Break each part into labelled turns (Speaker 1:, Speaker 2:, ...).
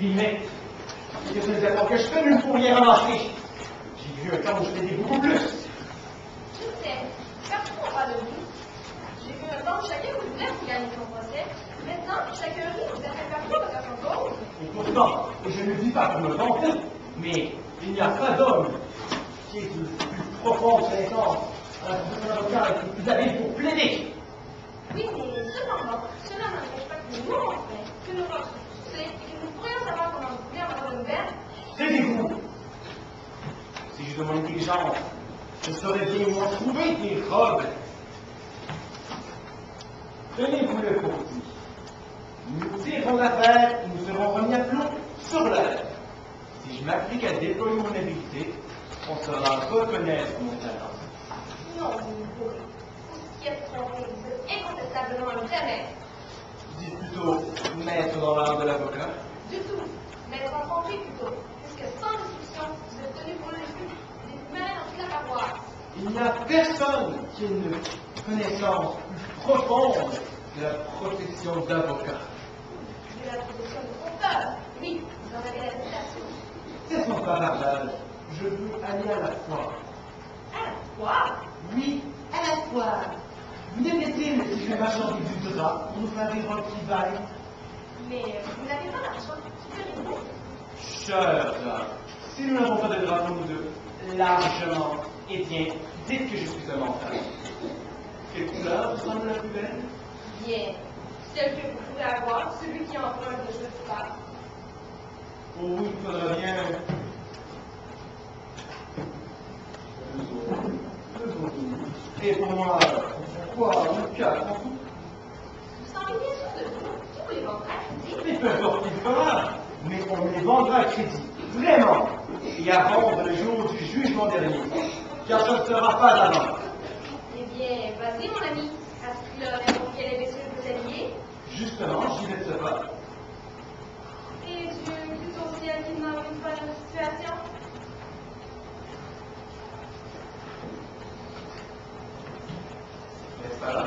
Speaker 1: guillemets. Et que ce n'était pas que je fais une fourrière amassée. J'ai vu un temps où je faisais beaucoup plus.
Speaker 2: Je sais, parfois on parle de vous. J'ai vu un temps où chacun voulait pour gagner son procès. Maintenant, chacun rit, vous êtes parfois de façon cause.
Speaker 1: Et pourtant, et je ne le dis pas pour me vanter, mais il n'y a pas d'homme qui ait de plus profonde connaissance à un avocat et de plus habile pour plaider.
Speaker 2: Oui, mais cependant, cela n'empêche pas que nous, enfin, que nous sommes succès et que nous pourrions savoir comment vous voulez avoir de nouvelles.
Speaker 1: Taisez-vous. Si je de mon intelligence, je saurais bien où en trouver des robes. Tenez-vous le courtier. Nous tirerons l'affaire et nous serons remis à flot sur l'heure. Si je m'applique à déployer mon habileté, on saura reconnaître mon talent.
Speaker 2: Non, vous ne pourrez. Vous êtes trompé, vous êtes incontestablement un vrai maître.
Speaker 1: Dis plutôt maître dans l'art de l'avocat.
Speaker 2: Du tout. Maître en tromperie plutôt. Puisque sans discussion, vous êtes tenu pour le plus des plus malins dans toute la paroisse.
Speaker 1: Il n'y a personne qui ait une connaissance plus profonde de la profession d'avocat.
Speaker 2: De la profession de conteur. Oui, vous en avez la réputation.
Speaker 1: C'est son bavardage. Je veux aller à la foire.
Speaker 2: À la foire?
Speaker 1: Oui, à la foire. Vous aimez-il si je marchandise du drap pour nous faire des robes qui vaillent?
Speaker 2: Mais vous n'avez pas d'argent. Ferez-vous?
Speaker 1: Chère dame, si nous n'avons pas de drap pour nous deux, largement, eh bien, dites que je suis un menteur. Quelle couleur vous semble la plus belle?
Speaker 2: Bien. Celle que vous pouvez avoir, celui qui emprunte de jeu de pape.
Speaker 1: Oh oui, il faudra bien. Et pour moi, pourquoi le 4 en tout?
Speaker 2: Vous semblez bien sûr de vous. Qui vous les vendra à crédit?
Speaker 1: Mais peu importe qu'il fera, mais on me les vendra à crédit. Vraiment. Et à vendre le jour du jugement dernier. Car ce ne sera pas avant.
Speaker 2: Eh bien, vas-y, mon ami. À ce prix-là, n'importe quel imbécile peut s'habiller.
Speaker 1: Justement, j'y vais de ce pas.
Speaker 2: Et Dieu, tout aussi habilement une fois notre situation.
Speaker 1: N'est-ce pas là?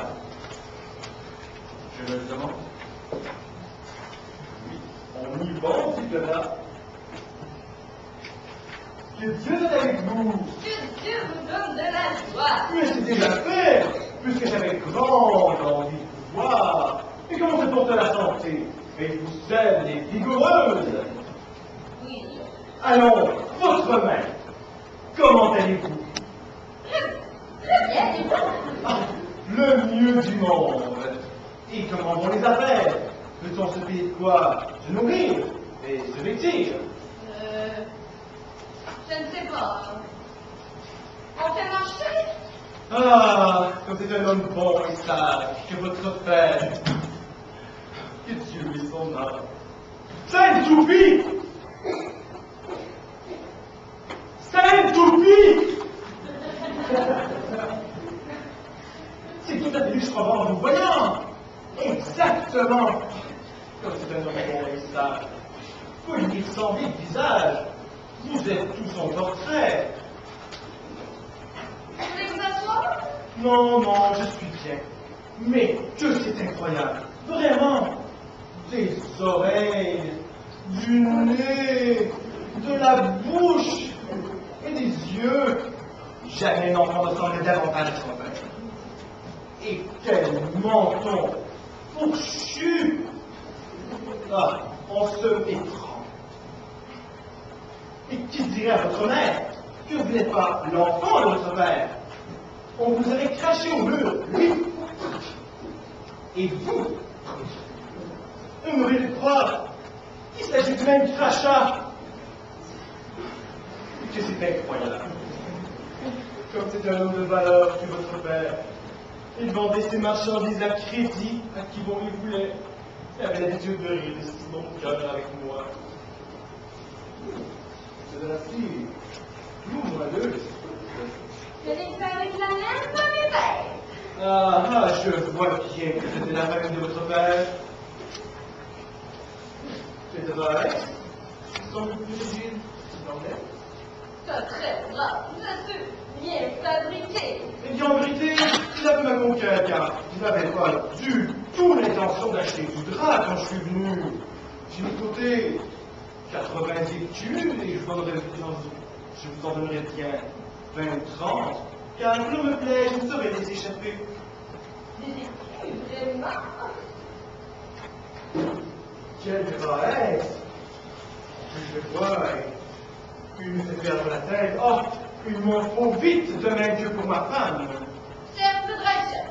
Speaker 1: Je me le demande. Oui, on y vend, citoyen. Que Dieu soit avec vous.
Speaker 2: Que Dieu vous donne de la joie.
Speaker 1: Mais c'est déjà fait, puisque j'avais grande envie de vous voir. Et comment se porte la santé? Êtes-vous saine et vigoureuse?
Speaker 2: Oui.
Speaker 1: Allons, votre main. Comment allez-vous?
Speaker 2: Très bien, et vous?
Speaker 1: Ah, le mieux du monde. Et comment vont les affaires? Peut-on se payer de quoi se nourrir et se vêtir?
Speaker 2: Je ne sais pas. On fait marcher?
Speaker 1: Ah, comme c'est un homme bon et sage que votre père. Que Dieu lui son âme. Sainte-Toupie! Sainte-Toupie! C'est tout à fait lustrement en vous voyant. Exactement. Comme c'est un homme bon et sage. Vous lui ressemblez de visage. Vous êtes tout son portrait.
Speaker 2: Vous voulez vous asseoir?
Speaker 1: Non, non, je suis bien. Mais que c'est incroyable. Vraiment. Des oreilles, du nez, de la bouche et des yeux. Jamais un enfant ne ressemblait davantage à son père. Et quel menton fourchu. Ah, on se méprend. Et qui dirait à votre mère que vous n'êtes pas l'enfant de votre père? On vous avait craché au mur, lui. Et vous aimeriez croire qu'il s'agit du même crachat. Et que c'est incroyable. Comme c'est un homme de valeur que votre père. Il vendait ses marchandises à crédit à qui bon il voulait. Il avait l'habitude de rire de si bon cœur avec moi. C'est de la fille. Nous, moi, deux.
Speaker 2: Je l'ai fait avec la même bonne idée.
Speaker 1: Ah, je vois bien que c'était la famille de votre père. C'est vrai. Sans le plus rigide, s'il en est.
Speaker 2: C'est très brave, je suis bien fabriqué.
Speaker 1: Eh bien, en vérité, il avait ma conquête, car je n'avais pas du tout l'intention d'acheter du drap quand je suis venu. J'ai mis de côté 80 études et je vous en donnerai bien 20 ou 30, car l'eau me plaît, je ne saurais les échapper.
Speaker 2: Des études, vraiment?
Speaker 1: Quelle grâce! Je vois, une me fait perdre la tête. Oh, il m'en faut vite de même que pour ma femme.
Speaker 2: Certes, Rachel,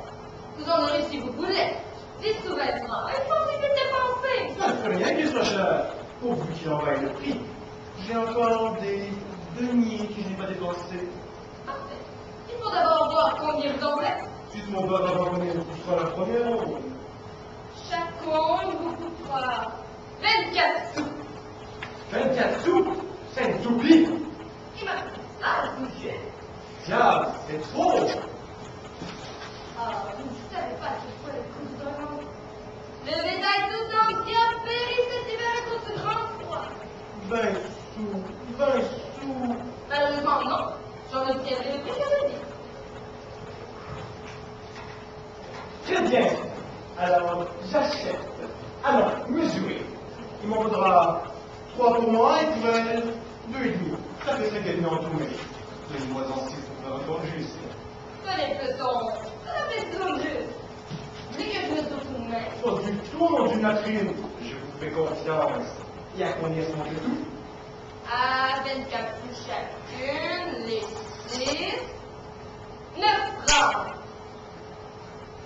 Speaker 2: vous en aurez si vous voulez. 10 sous-vêtements, il faut aussi dépenser.
Speaker 1: Ça ne fait rien qu'il soit cher, pourvu qu'il en vaille le prix. J'ai encore des deniers que je n'ai pas dépensés.
Speaker 2: Parfait. Il faut d'abord voir combien vous en faites.
Speaker 1: Si mon bar abandonné vous coûtera la première ronde.
Speaker 2: Chaque compte vous coûtera 24 sous.
Speaker 1: 24 sous? C'est une toupie!
Speaker 2: Et maintenant, ça, vous dites.
Speaker 1: Diable, c'est trop!
Speaker 2: Ah, vous ne savez pas ce que le coût d'un an. Le bétail tout ancien périt cet hiver à cause du grand froid.
Speaker 1: 20 sous, 20 sous.
Speaker 2: Malheureusement, non. J'en obtiendrai le prix que je dis.
Speaker 1: Très bien. Alors, j'achète. Alors, mesurez. Il m'en faudra 3 pour moi et puis 2,5. Ça fait 5,5 en tout, mais donnez-moi en 6 pour faire un compte juste.
Speaker 2: Tenez, peson. Ça fait trop juste. Vous voulez que je me sauve tout de même?
Speaker 1: Pas du tout, mon Dieu, Catherine. Je vous fais confiance. Et à combien sont les tout?
Speaker 2: À 24 sous chacune, les 6, 9 francs.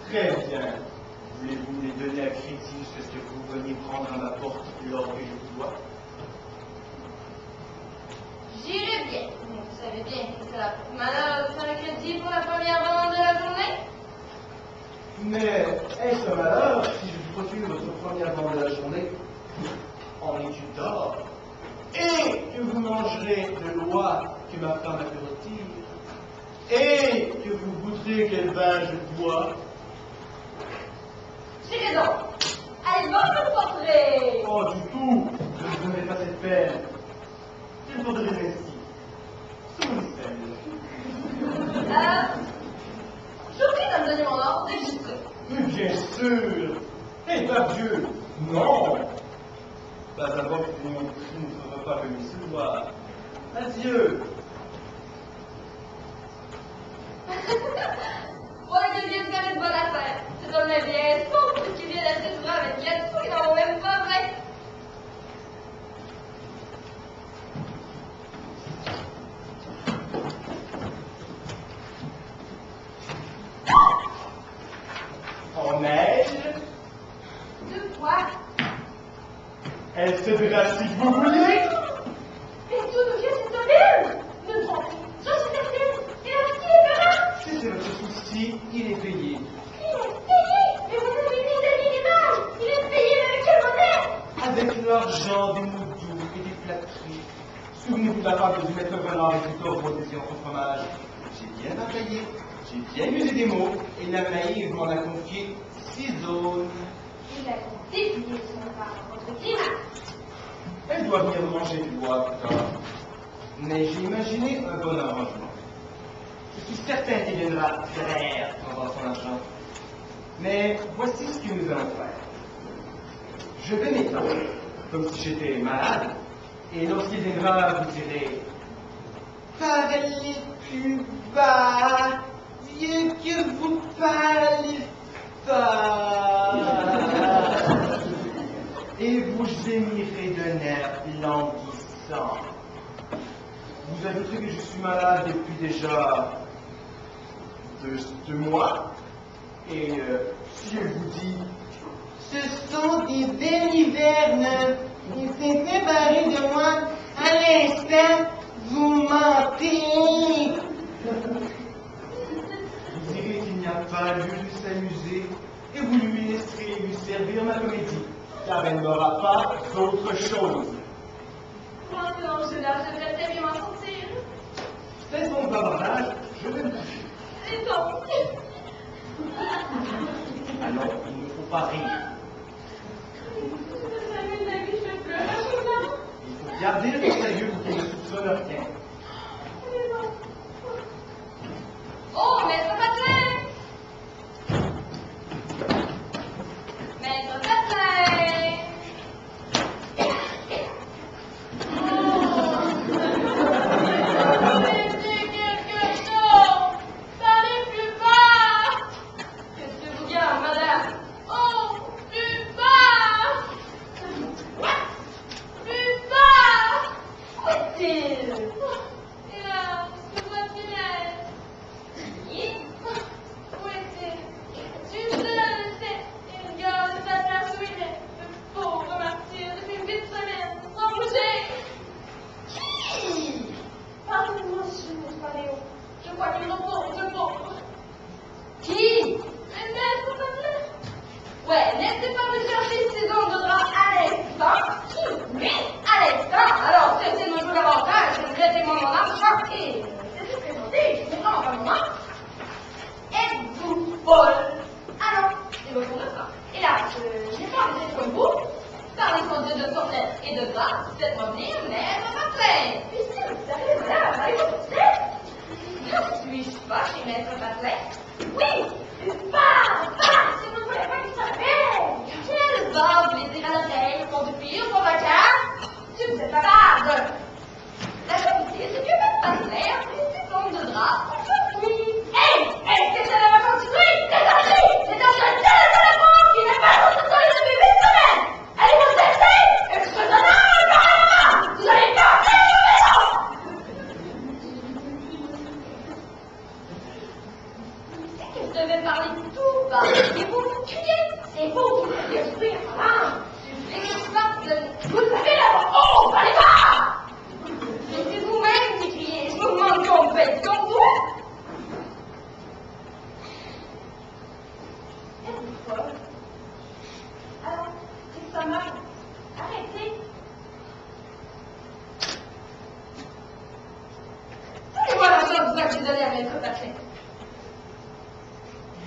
Speaker 1: Très bien. Voulez-vous les donner à crédit jusqu'à ce que vous veniez prendre à ma porte l'or que je vous dois?
Speaker 2: J'irai bien. Vous savez bien que c'est la malheur de faire le crédit pour la première vente de la journée.
Speaker 1: Mais est-ce un malheur si je vous procure votre première vente de la journée en études d'or et que vous mangerez de l'oie que ma femme a pu rôtir et que vous goûterez quel vin je bois?
Speaker 2: J'ai raison. Elle va me portrer.
Speaker 1: Oh, du tout, je ne vous mets pas cette peine. Il faudrait ainsi. Sous une scène.
Speaker 2: Je vous prie de me donner mon ordre dès que j'y serai.
Speaker 1: Mais bien sûr. Et par Dieu, non. Pas avant que mon prix ne sera pas venu ce soir. Adieu.
Speaker 2: Pour la deuxième semaine de bonne affaire. C'est un bien sauf qui vient d'acheter souvent avec 4 sous et n'en vaut même pas vrai.
Speaker 1: En neige,
Speaker 2: De quoi?
Speaker 1: elle se verra si vous voulez.
Speaker 2: Mais tout nous vient c'est horrible. Nous devons. J'en suis certaine. Et alors qui est payé?
Speaker 1: Si c'est votre souci, il est payé.
Speaker 2: Il est payé. Mais vous avez mis de l'image. Il est payé avec quelle monnaie?
Speaker 1: Avec l'argent des mots doux et des flatteries. Souvenez-vous de la part de du maître Renard et du taureau désirant son fromage. J'ai bien bataillé, j'ai bien usé des mots, et la naïve m'en a confié 6 zones.
Speaker 2: Il a déplié son part contre climat.
Speaker 1: Elle doit venir manger du bois plus tard. Mais j'ai imaginé un bon arrangement. Je suis certain qu'elle viendra très pendant son argent. Mais voici ce que nous allons faire. Je vais m'étendre, comme si j'étais malade, et lorsqu'il viendra, vous direz parlez plus bas, Dieu que vous parlez bas. Et vous gémirez d'un air languissant. Vous ajouterez que je suis malade depuis déjà 2 mois. Et si je vous dis, ce sont des vernes, ils s'est séparés de moi à l'instant, vous mentez. Vous direz qu'il n'y a pas lieu de s'amuser et vous lui laisserez lui servir ma comédie, car elle n'aura pas d'autre chose.
Speaker 2: Moi, que Angela, je devrais très bien m'en sortir.
Speaker 1: C'est son bavardage, je vais me coucher.
Speaker 2: Et donc?
Speaker 1: Alors, il ne faut pas rire. Il faut garder le sérieux pour qu'il ne soupçonne rien.
Speaker 2: Oh, maître Patin! Maître Patin! est-il? Hélas, que doit-il être? Qui? Où est-il? Tu seul sais, il garde sa place où il est, le pauvre martyr depuis 8 semaines, sans bouger. Qui? Pardonnez-moi, monsieur Paléo. Je crois qu'il repose le pauvre. Qui? Le maître Patley. Ouais, n'essaie pas de chercher ces ondes de drap à l'instant. Qui? Lui? À l'instant. Alors, cessez de me jouer l'avantage, remettez-moi mon argent et laissez présenter, je comprends pas moi. Êtes-vous folle? Ah non, c'est votre leçon. Hélas, je n'ai pas envie d'être comme vous. Parlez sans Dieu de sornettes et de drap, faites-moi venir maître Patley. Puisque vous savez, madame, allez-vous tout seul? Suis-je pas chez maître Patley? Oui! Si vous ne voulez pas qu'il s'appelle! Quel va vous laisser à l'oreille pour du pire, pour la carte? Tu me fais parade! La vérité, c'est que maître Patley a pris ses ondes de drap aujourd'hui. Hé! Est-ce que ça va continuer? C'est dans un téléphone qui n'est pas consulté depuis 8 semaines! Allez-vous cesser? Extraordinaire, carrément! Vous allez casser le vélo! Je devais parler tout bas. Et vous me criez. C'est vous qui me faites jouer en langue. Vous savez la oh, allez pas! Mais c'est vous-même qui criez. Je vous demande qu'on fait comme vous. Êtes-vous folle? Alors, c'est ça mal. Arrêtez. Donnez-moi l'argent que vous avez donné à maître Patley.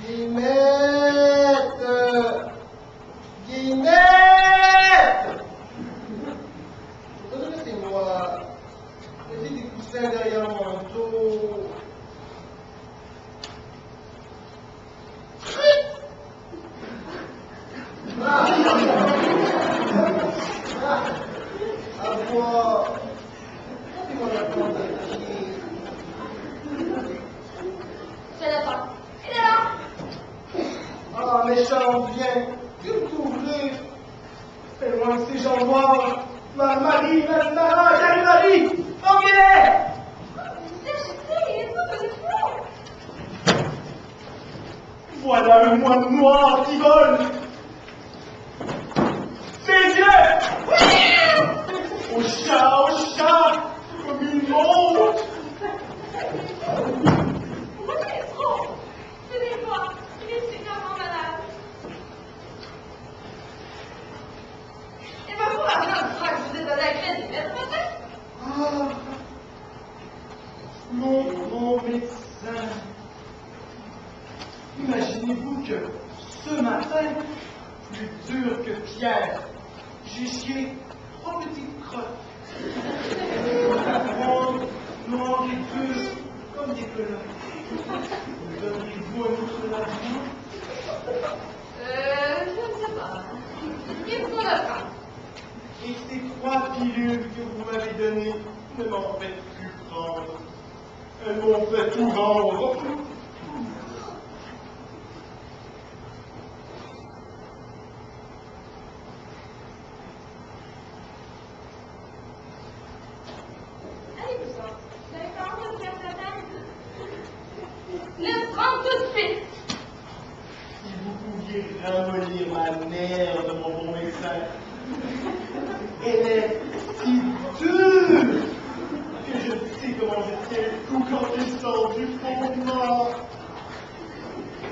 Speaker 1: Guillemette! Laissez-moi. Laissez des coussins derrière mon dos. À boire. Laissez-moi la prendre de pied.
Speaker 2: C'est la fin. Il est là.
Speaker 1: Ah, méchant, viens, tu t'ouvrir. Fais loin de ces gens noirs. Marie, Marie, emmenez-les! Voilà le moine noir qui vole. Ses yeux! Au chat, comme une montre.
Speaker 2: Tenez-moi, il est sévèrement malade. Et ben pour l'argent du franc que je vous ai donné à crédit, maître Patley?
Speaker 1: Ah, mon médecin. Imaginez-vous que ce matin, plus dur que pierre, j'ai chié 3 petites crottes. Noir et pur, comme des pelotes. Me donnerez-vous un autre lavement?
Speaker 2: Je ne sais pas. Qu'est-ce qu'on a fait?
Speaker 1: Et ces 3 pilules que vous m'avez données ne m'en faites plus prendre. Elles m'ont fait tout rendre.
Speaker 2: Allez-vous-en. Vous n'avez pas honte de faire sa tête? Laisse prendre tout de suite.
Speaker 1: Si vous pouviez ramollir ma merde, mon bon médecin. Elle est si dure que je sais comment je tiens le coup quand il sort du fondement.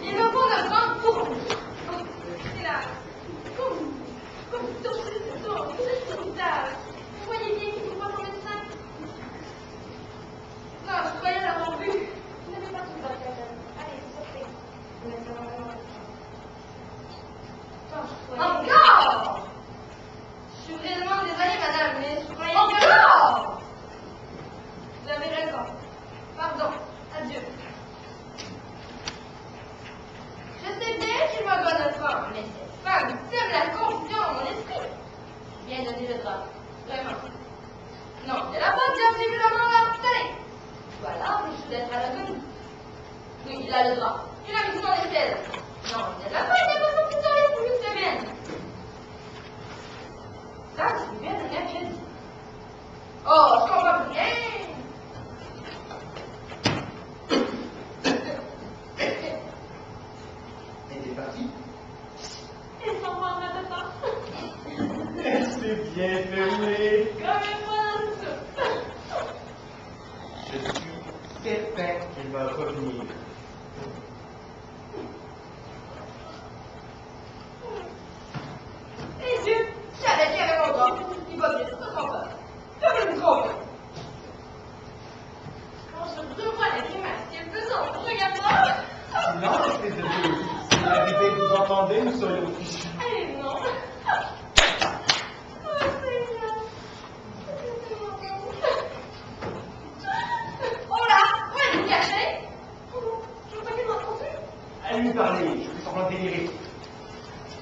Speaker 2: Il me faut le prendre pour vous. C'est là. Comme vous touchez ce dos, vous êtes sur le visage. Vous voyez bien qu'il ne faut pas son médecin? Non, je croyais l'avoir vu. Vous n'avez pas tout votre tête. Allez, sortez. Vous n'êtes pas vraiment. Encore! Je suis vraiment désolée, madame, mais je croyais que... Encore! Vous avez raison. Pardon. Adieu. Je sais bien qu'il m'a donné le franc, mais cette femme sème la confusion dans mon esprit. Bien donné le drap. Vraiment. Non, elle n'a pas bien visiblement l'harcelé. Voilà, je suis d'être à la tenue. Oui, il a le drap. Il a mis son aisselle. Non, elle n'a pas été ressortie dans les plus de semaines. Ça, je suis bien donné à crédit. Oh, je comprends plus.
Speaker 1: Oui.
Speaker 2: Comme une bonne soupe.
Speaker 1: Je suis certain qu'il va revenir.
Speaker 2: Et Dieu, j'avais qu'il y avait mon grand. Il va bien se tromper. Je vais me tromper. Quand je revois les grimaces qu'il faisant, regarde-moi.
Speaker 1: Non, espèce de Dieu. Si la vérité que vous entendez, nous serions fichus.
Speaker 2: Eh non. Oh Seigneur. Oh là, où est-vous caché? Oh non, je veux pas qu'il m'entende.
Speaker 1: Allez lui parler, je fais semblant de délirer.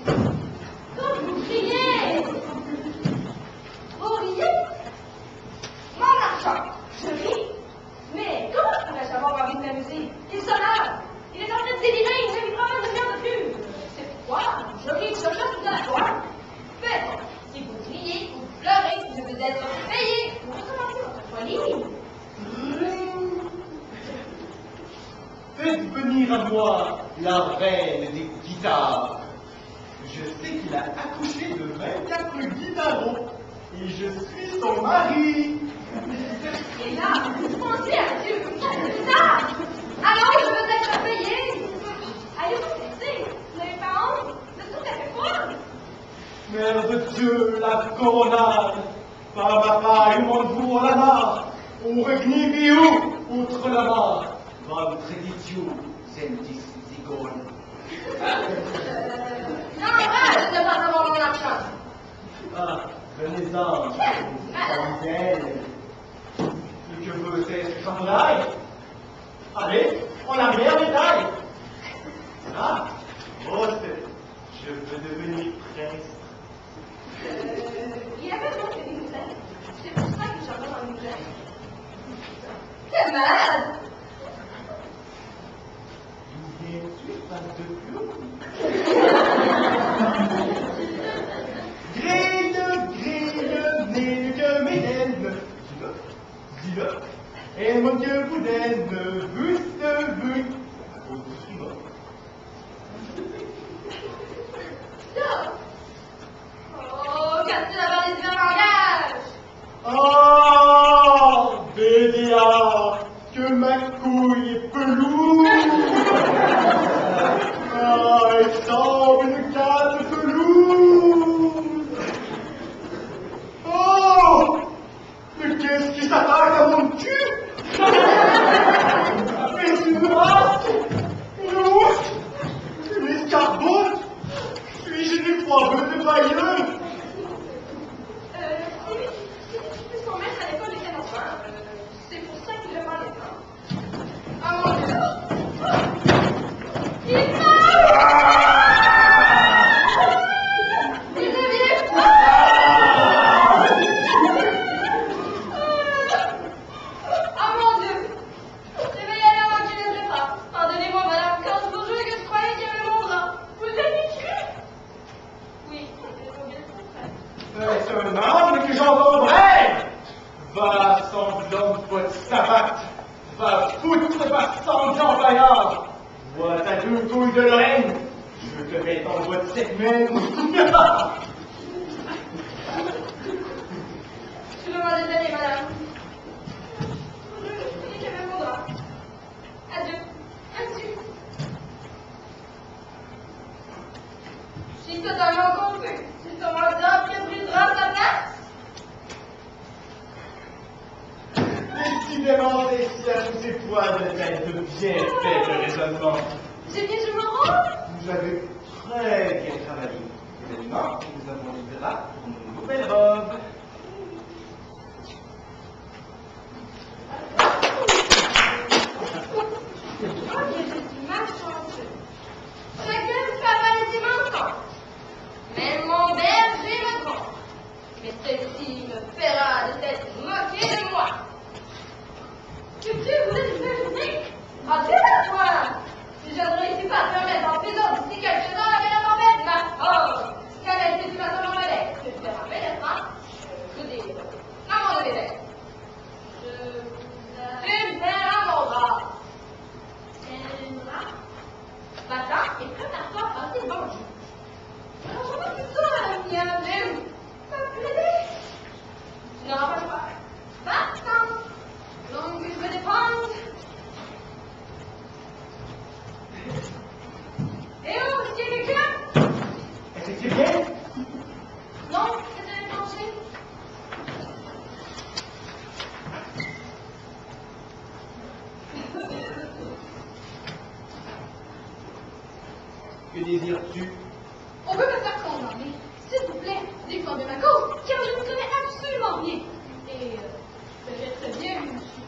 Speaker 2: Donc vous criez. Vous riez? Mon argent, je ris. Mais comment pourrais-je avoir envie de m'amuser? Il sonore. Il est en train de délirer, il ne lui prend pas de rien de plus. C'est pourquoi je ris, je jette de la joie. Mais bon, si vous criez ou pleurez, je veux être payé pour recommencer votre folie.
Speaker 1: Faites venir à moi la reine des guitares. Je sais qu'il a accouché de 24 guitaros. Et je suis son mari.
Speaker 2: Et là, pensez à Dieu, c'est ça. Alors, je veux être payé. Allez vous laisser, vous n'avez pas honte, c'est tout à fait folle.
Speaker 1: Mère de Dieu, la coronade. Par ma paille, mon vous à la mare. Ou regniviu, outre la mare. Vam traditio, sentis zigone.
Speaker 2: Non, je ne pas avoir mon argent.
Speaker 1: Ah, venez-en, mademoiselle. Ce que veut c'est chandail. Allez, en arrière, médaille. Ah, Rosse, je veux devenir prince.
Speaker 2: Il avait donc des nouvelles. C'est pour ça que j'en ai un nouvelle. T'es malade.
Speaker 1: D'où viens-tu, face de clou? Grille, n'est que mes ailes. Dis-le. Et mon Dieu vous donne buste but. Au suivant.
Speaker 2: Oh, casse la valise de langage.
Speaker 1: Oh, Bédia, que ma couille est pelouse. Ah, elle semble une carte pelouse. Oh, mais qu'est-ce qui s'attaque à mon cul? Mais une race, une ours, une escarbotte. Suis-je une foireuse de bailleuse?
Speaker 2: Si son maître à l'école était enfant, c'est pour ça qu'il le parlait pas. Ah mon Dieu! Il meurt! Il devient fou! Ah mon Dieu! Je vais y aller avant qu'il ne se frappe. Pardonnez-moi, madame, quand je vous jure que je croyais qu'il y avait mon bras. Vous l'avez tué? Oui, c'est bien le contraire.
Speaker 1: C'est un âme que j'entendrai. Va, sanglant votre savate. Va foutre va sanglant paillard. Vois ta deux couilles de Lorraine. Je te mets dans votre segment.
Speaker 2: Je veux m'en désolé, madame. Je croyais qu'il y avait mon bras. Adieu. Adieu. Je suis totalement confus. C'est ton mordant qui brisera sa place.
Speaker 1: Décidément, c'est si à tous ces poids de tête de bien fait de raisonnement.
Speaker 2: J'ai bien joué mon rôle.
Speaker 1: Vous avez très bien travaillé. Et maintenant, nous avons les draps pour nos nouvelles robes.
Speaker 2: Oh, que je suis malchanceux. Chacun me fait avaler ses mensonges. Même mon berger me trompe. Mais ceci me fera de s'être moqué de moi. Que Dieu vous laisse imaginer. Entrez à toi. Si je ne réussis pas à te remettre en prison d'ici quelques temps, la meilleure tempête, ma pauvre. Qu'elle a été du matin dans ma lettre. Que tu verras pénétrant. Je vous dis, maman de bébé. Tu verras mon bras. Va-t'en et prépare-toi à passer bonjour. Alors, je vois que ça, la mienne, ça me plaît.
Speaker 1: désires-tu?
Speaker 2: On peut me faire condamner. S'il vous plaît, défendez ma cause, car je ne connais absolument rien. Et je vais très bien, monsieur.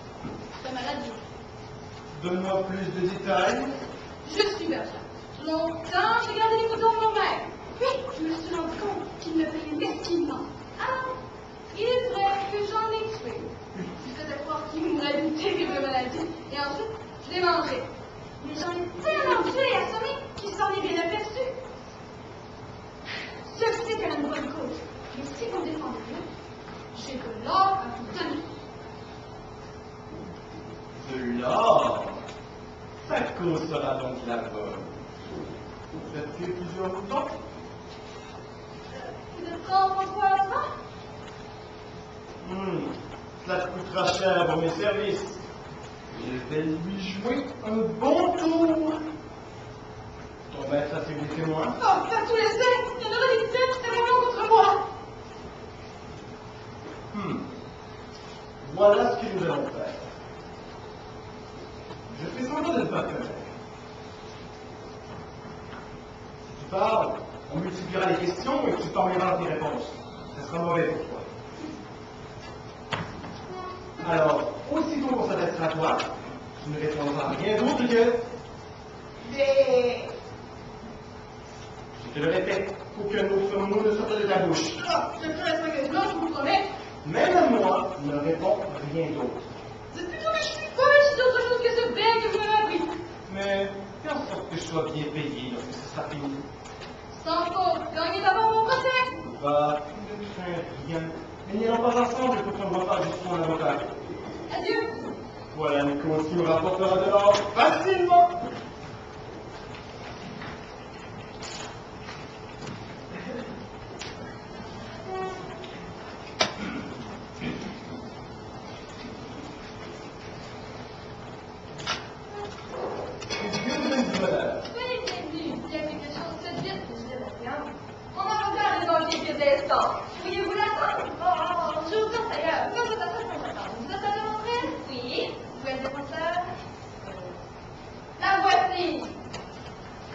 Speaker 2: C'est maladie.
Speaker 1: Donne-moi plus de détails.
Speaker 2: Je suis bergère. Longtemps, j'ai gardé les moutons de mon père. Puis, je me suis rendu compte qu'il me payait mesquinement. Alors, il est vrai que j'en ai tué. Je faisais croire qu'il mourrait d'une terrible maladie. Et ensuite, je les mangeais. Mais j'en ai tellement tué et assommé qu'il s'en est bien aperçu. Je sais qu'elle a une bonne cause. Mais si vous me défendez mieux, j'ai de l'or à vous donner.
Speaker 1: De l'or? Ta cause sera donc la bonne. Tu as tué plusieurs moutons?
Speaker 2: Vous êtes François Lazare?
Speaker 1: Cela te coûtera cher pour mes services. Je vais lui jouer un bon tour. Ton maître a suivi les témoins?
Speaker 2: Oh, pas tous les cinq! Il y en aura des dizaines qui témoigneront contre moi!
Speaker 1: Voilà ce que nous allons faire. Je fais semblant de ne pas te connaître. Si tu parles, on multipliera les questions et tu parleras tes réponses. Ce sera mauvais pour toi. Alors, aussitôt qu'on s'adressera à toi, tu ne répondras à rien d'autre que...
Speaker 2: Mais...
Speaker 1: Je te le répète, aucun autre mot ne sorte de ta bouche.
Speaker 2: Ah, je ferai soigneusement, je vous promets.
Speaker 1: Même à moi, ne réponds rien d'autre.
Speaker 2: Vous êtes plutôt que je suis folle, je dis autre chose que ce bec que vous m'avez appris.
Speaker 1: Mais fais en sorte que je sois bien payé lorsque ce sera fini.
Speaker 2: Sans faute, gagnez d'abord mon procès.
Speaker 1: Va, ne crains rien. Mais n'irons pas ensemble pour qu'on ne voit pas juste son avocat.
Speaker 2: Adieu.
Speaker 1: Voilà une cause qui me rapportera de l'or facilement.
Speaker 2: Soyez bienvenue. Il y a quelque chose de vite que je vais regarder. Mon avocat est dans quelques instants. Pourriez-vous l'attendre? Oh, je vous sens d'ailleurs. Comme vous attendez mon attendre. Vous êtes à demander? Oui. Vous êtes défenseur? La voici.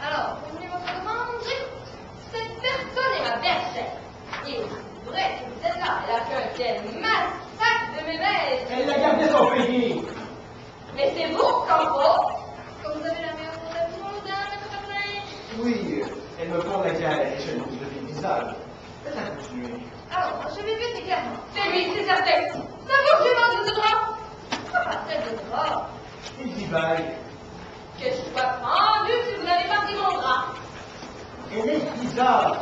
Speaker 2: Alors, convenez votre demande. J'écoute. Cette personne est ma bergère. Et c'est vrai que vous êtes là. Elle a fait un tel massacre de mes maîtres.
Speaker 1: Elle l'a gardé son pays.
Speaker 2: Mais c'est vous, Campo. Comme vous avez la meilleure de tout le monde, Maître Berger.
Speaker 1: Oui, elle me prend la guerre et je ne dis le visage. Fais-la continuer.
Speaker 2: Alors, je vais vite également. C'est lui, c'est certain. C'est vous que je demande de droit. Pourquoi pas-t-elle de droit?
Speaker 1: Il y vaille.
Speaker 2: Que je sois pendu si vous n'avez pas pris mon bras.
Speaker 1: Elle est bizarre.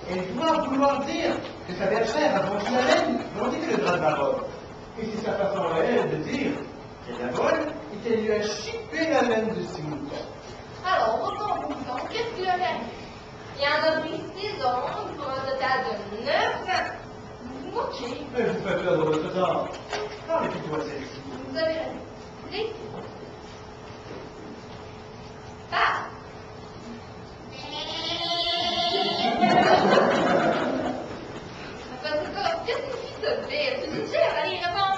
Speaker 1: Elle doit vouloir dire que sa bergère a vendu la laine, tandis que le drap de baronne. Et c'est sa façon à elle de dire qu'elle la vole et qu'elle lui a chippé la laine de ses moutons.
Speaker 2: Alors, autant pour autant, qu'est-ce qu'il a fait? Il y en a pris 6 ondes pour un total de 9. Vous vous moquez.
Speaker 1: Mais vous faites perdre votre temps. Parlez plutôt à celle-ci.
Speaker 2: Vous avez raison. Les Ah! Après tout, qu'est-ce que tu te fais? Tu dis cher, allez, réponds.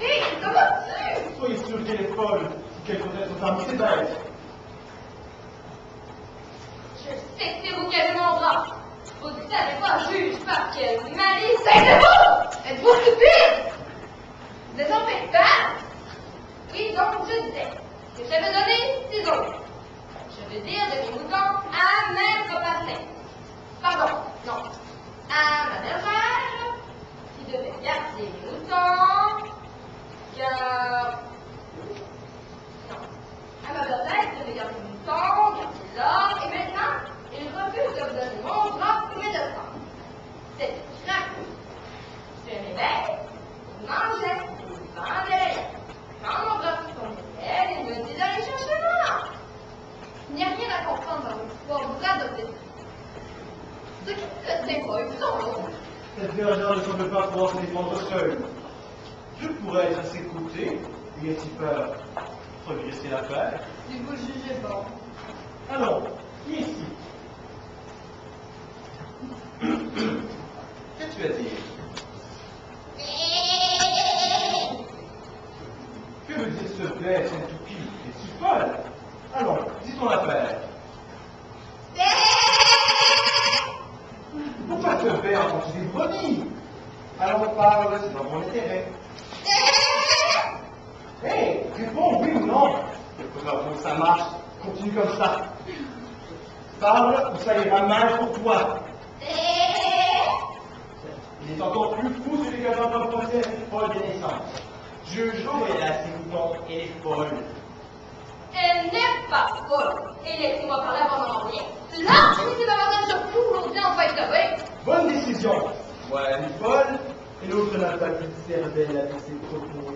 Speaker 2: Hé, comment tu?
Speaker 1: Soyez sûr qu'elle est folle, qu'elle peut être parmi ses bêtes.
Speaker 2: Je sais que c'est vous qui avez mon bras. Vous ne savez pas, juge, par quelle malice êtes-vous? Êtes-vous stupide? Vous êtes en fait pas? Oui, donc je disais que j'avais donné 6 autres. Je veux dire de mes moutons à Maître Passin. Pardon, non, à ma bergère, qui devait garder les moutons, car... Non, à ma bergère qui devait garder les moutons, garder l'or, et maintenant, il refuse de me donner mon bras pour mes enfants. C'est craque. Je m'éveille, je mangeais, je vendais. Quand mon bras se tombait, il me dit d'aller chercher moi. Il n'y a rien à comprendre dans votre histoire, vous adoptez. Ce qui ne fait pas, ils sont lourds.
Speaker 1: Cette bergère ne semble pas pouvoir se défendre seule. Je pourrais être à ses côtés et ainsi faire progresser l'affaire.
Speaker 2: Si vous jugez bon.
Speaker 1: Allons, ici. Qu'as-tu à dire? Que veut dire ce bled, cette toupie et Pourquoi te faire quand tu es brebis? Alors parle, c'est dans mon intérêt. Hé, réponds oui ou non. Bravo, ça marche. Continue comme ça. Parle ou ça ira mal pour toi. Il est encore plus fou celui qui a un procès folle des naissances. Jugeons là ses moutons et les folles.
Speaker 2: Elle n'est pas folle. Et laissez-moi parler avant d'en envoyer. Là, tu dis davantage de fou l'on vient en fight away.
Speaker 1: Bonne décision. Moi, elle est folle, et l'autre n'a pas plus de cervelle avec ses propos.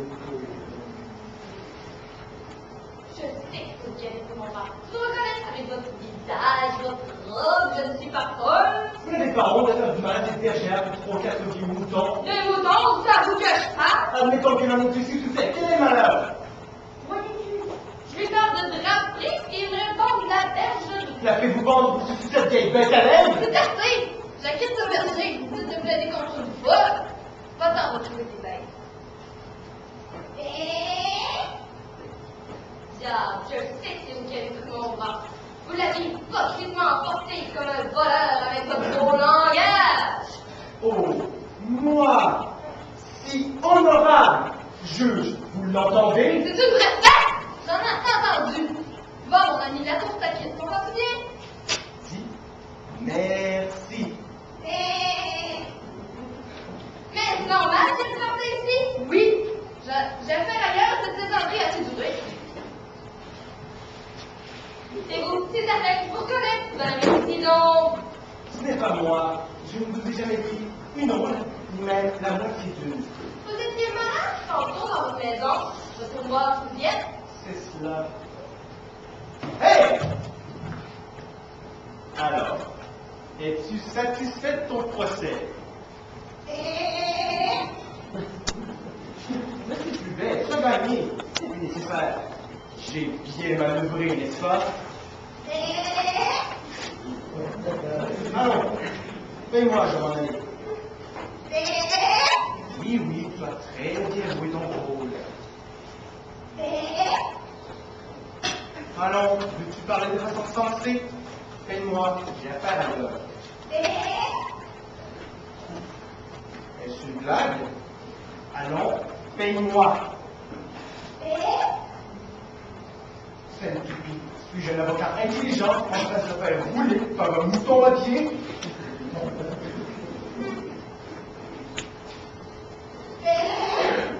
Speaker 2: Je sais que tu es comment va. Vous reconnaissez avec votre visage, votre robe, je ne suis pas folle.
Speaker 1: Vous n'avez pas honte d'être mal à des bergères pour 3 ou 4 vieux moutons.
Speaker 2: Les moutons, ça vous cache pas.
Speaker 1: Admettons qu'il en ait ici, tu sais, quel est malheur?
Speaker 2: Voyez-vous, je lui parle de draperie et il me répond de la bergerie.
Speaker 1: La faites-vous vendre pour sucer cette vieille bête à l'aide?
Speaker 2: C'est assez. Je quitte ce berger, vous dites de plaider contre une folle. Va-t'en retrouver tes bêtes. Diable, je sais c'est vous qui avez pris mon bras. Vous l'avez hypocritement emporté comme un voleur avec votre beau langage.
Speaker 1: Oh, moi, si honorable juge, vous l'entendez?
Speaker 2: C'est une vraie fête. J'en ai entendu. Bon, mon ami, la tour ta quitte. On va se bien?
Speaker 1: Si, merci.
Speaker 2: Mais c'est normal que tu sortes ici? Oui. J'aime faire ailleurs cette plaisanterie à toute durée. Et vous, c'est certain, vous reconnaissez, vous avez dit non.
Speaker 1: Ce n'est pas moi, je ne vous ai jamais dit une onde, ni même la moitié d'une.
Speaker 2: Vous étiez malade tantôt dans votre maison. Votre noir vous vient.
Speaker 1: C'est cela. Hé! Alors, es-tu satisfait de ton procès? Mais c'est plus bête, tu as gagné. C'est plus nécessaire. J'ai bien manœuvré, n'est-ce pas? Allons, paye-moi, je m'en aller. Oui, oui, tu as très bien joué ton rôle. Allons, veux-tu parler de façon sensée? Paye-moi, j'ai affaire à l'heure. Est-ce une blague? Allons, paye-moi. C'est une pupille. Suis-je un avocat intelligent en train de se faire rouler par un mouton à pied?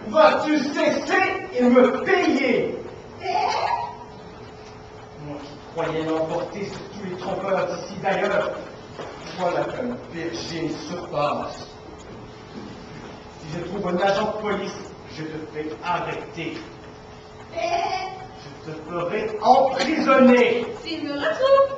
Speaker 1: Vas-tu cesser et me payer? Moi qui croyais l'emporter sur tous les trompeurs d'ici d'ailleurs, voilà qu'un berger surpasse. Si je trouve un agent de police, je te fais arrêter. Je te ferai emprisonner.
Speaker 2: S'il me retrouve.